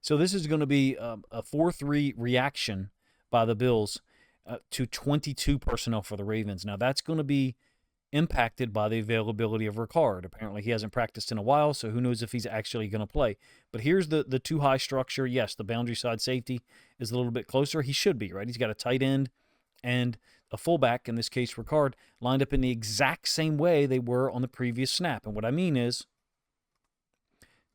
So this is going to be a 4-3 reaction by the Bills to 22 personnel for the Ravens. Now that's going to be impacted by the availability of Ricard. Apparently, he hasn't practiced in a while, so who knows if he's actually going to play. But here's the too high structure. Yes, the boundary side safety is a little bit closer. He should be, right? He's got a tight end and a fullback, in this case Ricard, lined up in the exact same way they were on the previous snap. And what I mean is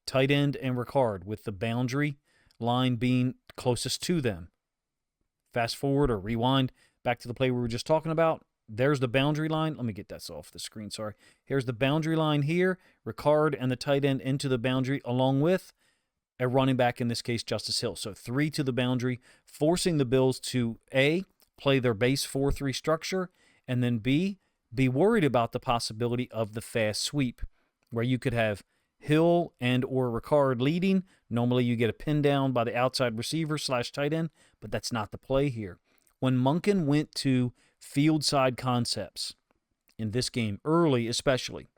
tight end and Ricard with the boundary line being closest to them. Fast forward or rewind back to the play we were just talking about. There's the boundary line. Let me get that off the screen, sorry. Here's the boundary line here. Ricard and the tight end into the boundary along with a running back, in this case, Justice Hill. So 3 to the boundary, forcing the Bills to A, play their base 4-3 structure, and then B, be worried about the possibility of the fast sweep, where you could have Hill and or Ricard leading. Normally you get a pin down by the outside receiver / tight end, but that's not the play here. When Monken went to field side concepts in this game, early especially,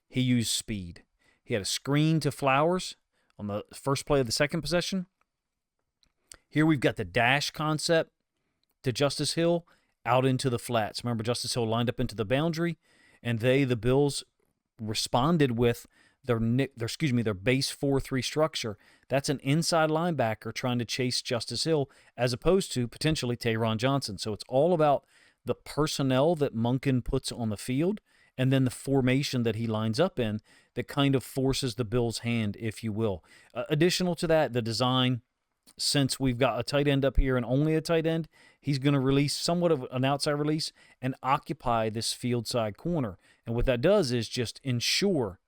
he used speed. He had a screen to Flowers on the first play of the second possession. Here we've got the dash concept to Justice Hill out into the flats. Remember, Justice Hill lined up into the boundary, and the Bills, responded with their base 4-3 structure. That's an inside linebacker trying to chase Justice Hill as opposed to potentially Taron Johnson. So it's all about the personnel that Monken puts on the field and then the formation that he lines up in that kind of forces the Bills' hand, if you will. Additional to that, the design, since we've got a tight end up here and only a tight end, he's going to release somewhat of an outside release and occupy this field side corner. And what that does is just ensure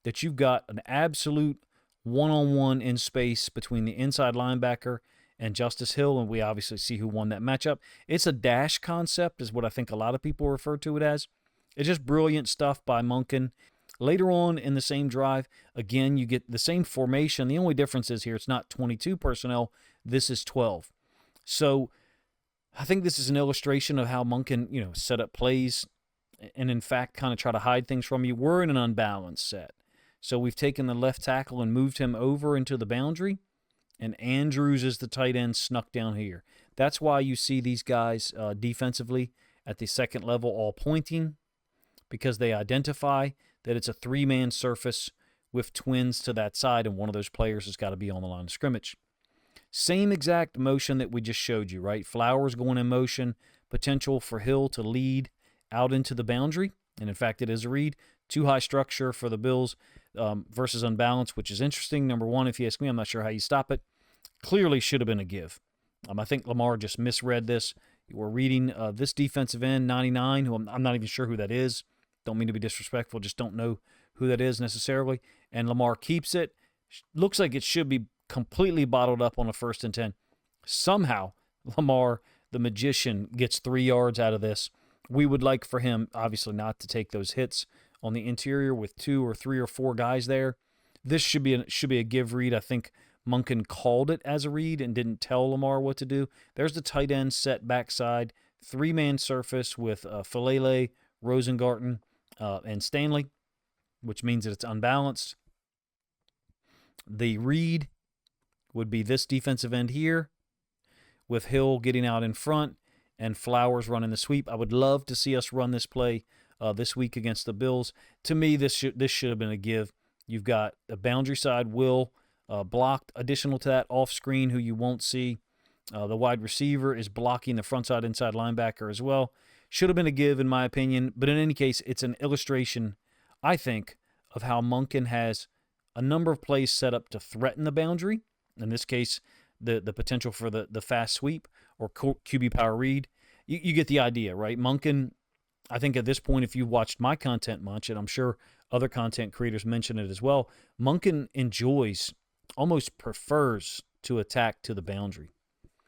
that you've got an absolute one-on-one in space between the inside linebacker and Justice Hill, and we obviously see who won that matchup. It's a dash concept is what I think a lot of people refer to it as. It's just brilliant stuff by Monken. Later on in the same drive, again, you get the same formation. The only difference is here it's not 22 personnel. This is 12. So I think this is an illustration of how Monken, set up plays and, in fact, kind of try to hide things from you. We're in an unbalanced set. So we've taken the left tackle and moved him over into the boundary, and Andrews is the tight end snuck down here. That's why you see these guys defensively at the second level all pointing, because they identify that it's a 3-man surface with twins to that side, and one of those players has got to be on the line of scrimmage. Same exact motion that we just showed you, right? Flowers going in motion, potential for Hill to lead out into the boundary, and in fact it is a read. Too high structure for the Bills versus unbalanced, which is interesting. Number one, if you ask me, I'm not sure how you stop it. Clearly should have been a give. I think Lamar just misread this. We're reading this defensive end, 99, who I'm not even sure who that is. Don't mean to be disrespectful, just don't know who that is necessarily. And Lamar keeps it. Looks like it should be completely bottled up on a 1st and 10. Somehow, Lamar, the magician, gets 3 yards out of this. We would like for him, obviously, not to take those hits on the interior with 2 or 3 or 4 guys there. This should be a give read. I think Monken called it as a read and didn't tell Lamar what to do. There's the tight end set backside, 3-man surface with Falele, Rosengarten, and Stanley, which means that it's unbalanced. The read would be this defensive end here with Hill getting out in front and Flowers running the sweep. I would love to see us run this play this week against the Bills. To me, this should have been a give. You've got a boundary side Will blocked. Additional to that, off screen, who you won't see. The wide receiver is blocking the front side inside linebacker as well. Should have been a give, in my opinion. But in any case, it's an illustration, I think, of how Monken has a number of plays set up to threaten the boundary. In this case, the potential for the fast sweep or QB power read. You get the idea, right? Monken, I think at this point, if you've watched my content much, and I'm sure other content creators mention it as well, Monken enjoys, almost prefers to attack to the boundary.